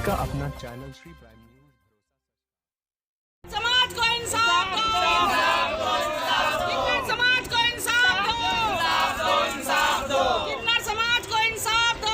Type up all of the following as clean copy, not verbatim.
का अपना channel Shri prime news. समाज को इंसाफ दो, किन्नर समाज को इंसाफ दो, किन्नर समाज को इंसाफ दो।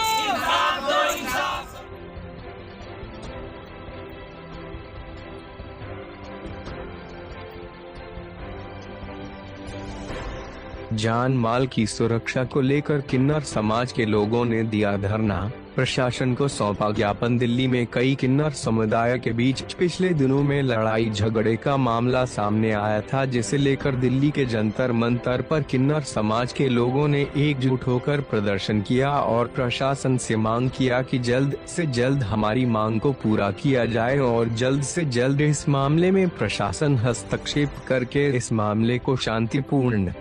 जान माल की सुरक्षा को लेकर किन्नर समाज के लोगों ने दिया धरना, प्रशासन को सौंपा ज्ञापन। दिल्ली में कई किन्नर समुदाय के बीच पिछले दिनों में लड़ाई झगड़े का मामला सामने आया था, जिसे लेकर दिल्ली के जंतर मंतर पर किन्नर समाज के लोगों ने एकजुट होकर प्रदर्शन किया और प्रशासन से मांग किया कि जल्द से जल्द हमारी मांग को पूरा किया जाए और जल्द से जल्द इस मामले में प्रशासन हस्तक्षेप करके इस मामले को शांतिपूर्ण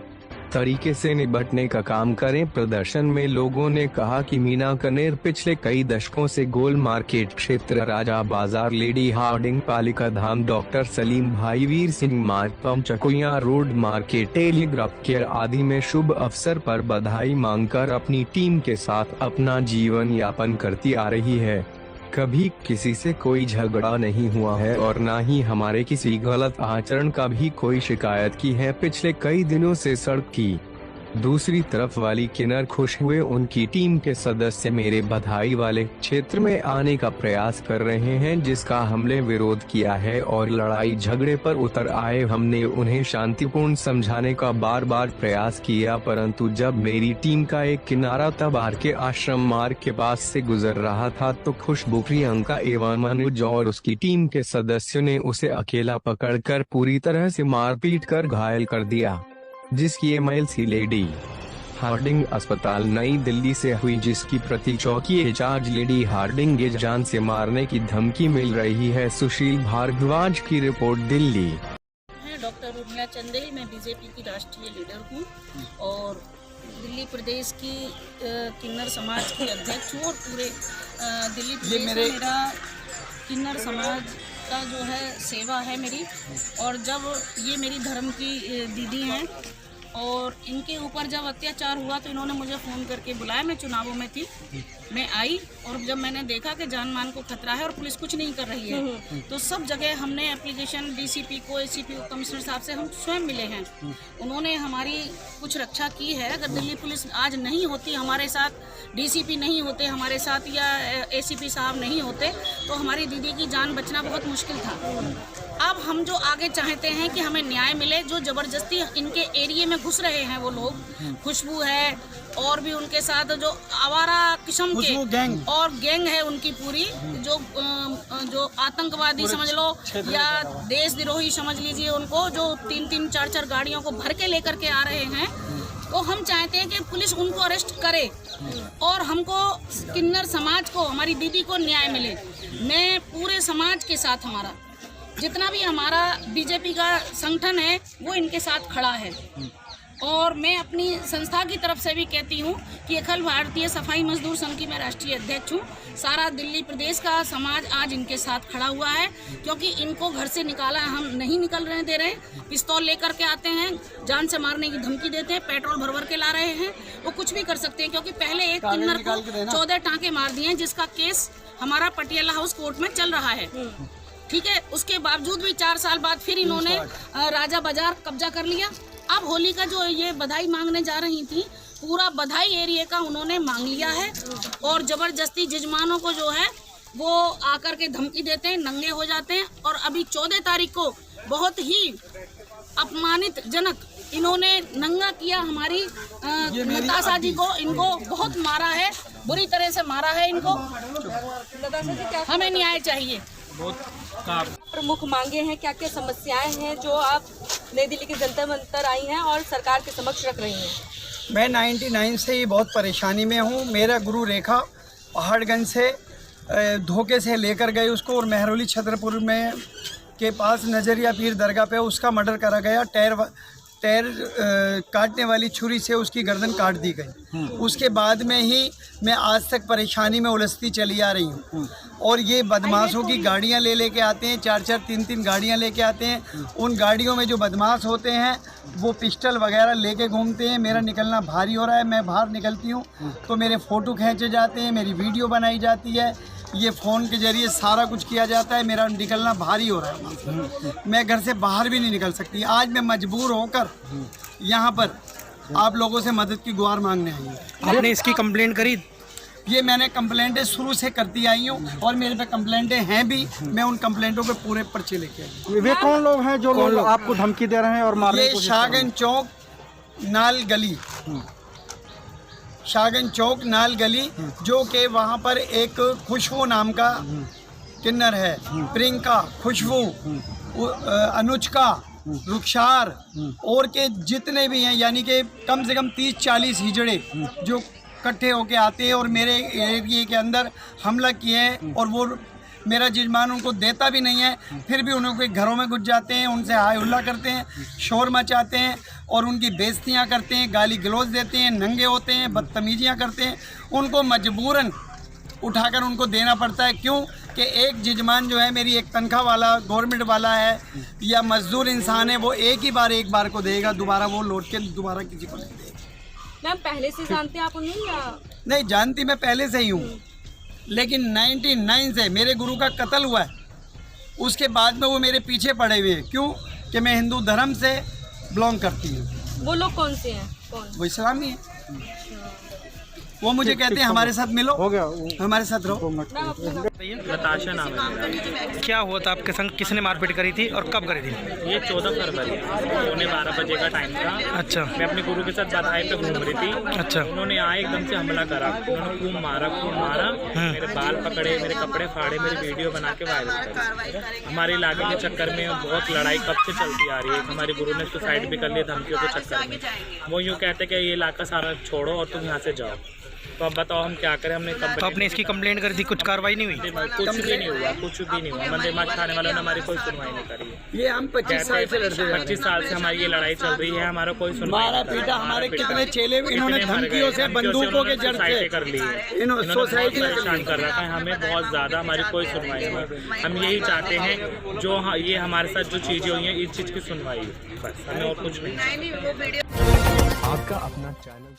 तरीके से निपटने का काम करें। प्रदर्शन में लोगों ने कहा कि मीना कनेर पिछले कई दशकों से गोल मार्केट क्षेत्र, राजा बाजार, लेडी हार्डिंग, पालिका धाम, डॉक्टर सलीम भाई Veer Singh Marg, pump, Chakuya road market, telegraph care आदि में शुभ अवसर पर बधाई मांगकर अपनी टीम के साथ अपना जीवन यापन करती आ रही है। कभी किसी से कोई झगड़ा नहीं हुआ है और न ही हमारे किसी गलत आचरण का भी कोई शिकायत की है पिछले कई दिनों से सड़क की दूसरी तरफ वाली किन्नर खुश हुए। उनकी टीम के सदस्य मेरे बधाई वाले क्षेत्र में आने का प्रयास कर रहे हैं, जिसका हमने विरोध किया है और लड़ाई झगड़े पर उतर आए। हमने उन्हें शांतिपूर्ण समझाने का बार बार प्रयास किया, परंतु जब मेरी टीम का एक किनारा तबार के आश्रम मार्ग के पास से गुजर रहा था तो खुशबू, प्रियंका एवं मनुज और उसकी टीम के सदस्यों ने उसे अकेला पकड़कर पूरी तरह से मारपीट कर घायल कर दिया, जिसकी एमएलसी लेडी हार्डिंग अस्पताल नई दिल्ली से हुई, जिसकी प्रति चौकी इंचार्ज लेडी हार्डिंग के जान से मारने की धमकी मिल रही है। सुशील भारद्वाज की रिपोर्ट, दिल्ली। मैं डॉक्टर उर्मिला चंदेल, मैं बीजेपी की राष्ट्रीय लीडर हूँ और दिल्ली प्रदेश की किन्नर समाज की अध्यक्ष हूँ और पूरे दिल्ली प्रदेश में मेरा किन्नर समाज का जो है सेवा है मेरी। और जब ये मेरी धर्म की दीदी हैं और इनके ऊपर जब अत्याचार हुआ तो इन्होंने मुझे फ़ोन करके बुलाया। मैं चुनावों में थी, मैं आई और जब मैंने देखा कि जान मान को खतरा है और पुलिस कुछ नहीं कर रही है तो सब जगह हमने एप्लीकेशन डीसीपी को, एसीपी को, कमिश्नर साहब से हम स्वयं मिले हैं। उन्होंने हमारी कुछ रक्षा की है। अगर दिल्ली पुलिस आज नहीं होती हमारे साथ, डीसीपी नहीं होते हमारे साथ या एसीपी साहब नहीं होते तो हमारी दीदी की जान बचना बहुत मुश्किल था। अब हम जो आगे चाहते हैं कि हमें न्याय मिले। जो जबरदस्ती इनके एरिया में घुस रहे हैं वो लोग, खुशबू है और भी उनके साथ जो आवारा किस्म के गैंग है उनकी पूरी, जो आतंकवादी समझ लो या देशद्रोही समझ लीजिए उनको, जो 3-3, 4-4 गाड़ियों को भर के लेकर के आ रहे हैं। तो हम चाहते हैं कि पुलिस उनको अरेस्ट करे और हमको किन्नर समाज को, हमारी दीदी को न्याय मिले। मैं पूरे समाज के साथ, हमारा जितना भी हमारा बीजेपी का संगठन है वो इनके साथ खड़ा है और मैं अपनी संस्था की तरफ से भी कहती हूँ कि अखिल भारतीय सफाई मजदूर संघ की मैं राष्ट्रीय अध्यक्ष हूँ। सारा दिल्ली प्रदेश का समाज आज इनके साथ खड़ा हुआ है क्योंकि इनको घर से निकाला, हम नहीं निकल रहे दे रहे। पिस्तौल लेकर के आते हैं, जान से मारने की धमकी देते हैं, पेट्रोल भर के ला रहे हैं। वो कुछ भी कर सकते हैं क्योंकि पहले एक किन्नर को 14 टाँके मार दिए, जिसका केस हमारा पटियाला हाउस कोर्ट में चल रहा है। ठीक है, उसके बावजूद भी 4 साल बाद फिर इन्होंने राजा बाजार कब्जा कर लिया। अब होली का जो ये बधाई मांगने जा रही थी, पूरा बधाई एरिया का उन्होंने मांग लिया है और जबरदस्ती जजमानों को जो है वो आकर के धमकी देते हैं, नंगे हो जाते हैं। और अभी 14 तारीख को बहुत ही अपमानित जनक इन्होंने नंगा किया हमारी नताशा जी को। इनको बहुत मारा है, बुरी तरह से मारा है इनको। हमें न्याय चाहिए। प्रमुख मांगे हैं, क्या क्या समस्याएं हैं जो आप नई दिल्ली के जंतर मंतर आई हैं और सरकार के समक्ष रख रही हैं? मैं 99 से ही बहुत परेशानी में हूँ। मेरा गुरु रेखा पहाड़गंज से धोखे से लेकर गए उसको और मेहरौली छतरपुर में के पास नजरिया पीर दरगाह पे उसका मर्डर करा गया। टायर काटने वाली छुरी से उसकी गर्दन काट दी गई। उसके बाद में ही मैं आज तक परेशानी में उलझती चली आ रही हूँ। और ये बदमाशों की गाड़ियाँ लेके आते हैं, 4-4, 3-3 गाड़ियाँ लेके आते हैं। उन गाड़ियों में जो बदमाश होते हैं वो पिस्टल वगैरह लेके घूमते हैं। मेरा निकलना भारी हो रहा है। मैं बाहर निकलती हूँ तो मेरे फ़ोटो खींचे जाते हैं, मेरी वीडियो बनाई जाती है। ये फ़ोन के जरिए सारा कुछ किया जाता है। मेरा निकलना भारी हो रहा है वहाँ से। मैं घर से बाहर भी नहीं निकल सकती। आज मैं मजबूर होकर यहाँ पर आप लोगों से मदद की गुहार मांगने आई हूँ। आपने इसकी कंप्लेंट करी? ये मैंने कंप्लेंटें शुरू से करती आई हूँ और मेरे पे कंप्लेंटें हैं भी। मैं उन कंप्लेंटों के पूरे पर्चे लेके आई हूँ। वे कौन लोग हैं जो लोग आपको धमकी दे रहे हैं और मारने ये की कोशिश कर रहे हैं? शाहगंज चौक नाल गली, शाहगंज चौक नाल गली, जो कि वहाँ पर एक खुशबू नाम का किन्नर है, प्रियंका, खुशबू, अनुष्का, रुखसार और के जितने भी हैं, यानी कि कम से कम 30-40 हिजड़े जो इकट्ठे होके आते हैं और मेरे एरिए के अंदर हमला किए हैं। और वो मेरा जजमान उनको देता भी नहीं है, फिर भी उनके घरों में घुस जाते हैं, उनसे हाय हुल्ला करते हैं, शोर मचाते हैं और उनकी बेइज्जतियाँ करते हैं, गाली गलौज देते हैं, नंगे होते हैं, बदतमीजियाँ करते हैं। उनको मजबूरन उठाकर उनको देना पड़ता है। क्यों कि एक जजमान जो है मेरी एक तनख्वाह वाला गवर्नमेंट वाला है या मजदूर इंसान है, वो एक बार को देगा, दोबारा वो लौट के दोबारा किसी को नहीं देगा। मैम पहले से जानते हैं आप उन्हें या? नहीं जानती, मैं पहले से ही हूँ, लेकिन 99 से मेरे गुरु का कत्ल हुआ है, उसके बाद में वो मेरे पीछे पड़े हुए हैं। क्यों कि मैं हिंदू धर्म से बिलोंग करती हूँ। वो लोग कौन से हैं? कौन? वो इस्लामी है। वो मुझे कहते हैं हमारे साथ मिलो, हो गया हमारे साथ रहो। नताशा नाम है मेरा। क्या हुआ था आपके संग? किसने मारपीट करी थी और कब करी थी? ये 14 फरवरी, 12 बजे का टाइम था। अच्छा। मैं अपने गुरु के साथ बधाई पे घूम रही थी। अच्छा। उन्होंने आए एकदम से हमला करा, उन्होंने खूब मारा, मेरे बाल पकड़े, मेरे कपड़े फाड़े, मेरी वीडियो बना के वायरल करी। हमारे इलाके के चक्कर में बहुत लड़ाई कब से चलती आ रही है। हमारे गुरु ने सुसाइड भी कर लिया धमकियों के चक्कर में। वो यूँ कहते कि ये इलाका सारा छोड़ो और तुम यहाँ से जाओ। तो अब बताओ हम क्या करें? हमने तो आपने इसकी कंप्लेंट करी थी, कुछ कार्रवाई नहीं हुई? कुछ भी नहीं हुआ, कुछ भी नहीं हुआ। मंदिर मार खाने वालों ने हमारी कोई सुनवाई नहीं करी। ये हम 25 साल से लड़ते हैं। 25 साल से हमारी ये लड़ाई चल रही है, हमारा कोई सुनवाई मारा पीटा, हमारे कितने चेले इन्होंने धमकियों से, बंदूकों के जड़ से कर ली है। इन्होंने सोसाइटी परेशान कर रखा है हमें बहुत ज़्यादा, हमारी कोई सुनवाई नहीं। हम यही चाहते हैं जो ये हमारे साथ जो चीज़ें हुई हैं, इस चीज़ की सुनवाई, बस हमें और कुछ नहीं। आपका अपना चैनल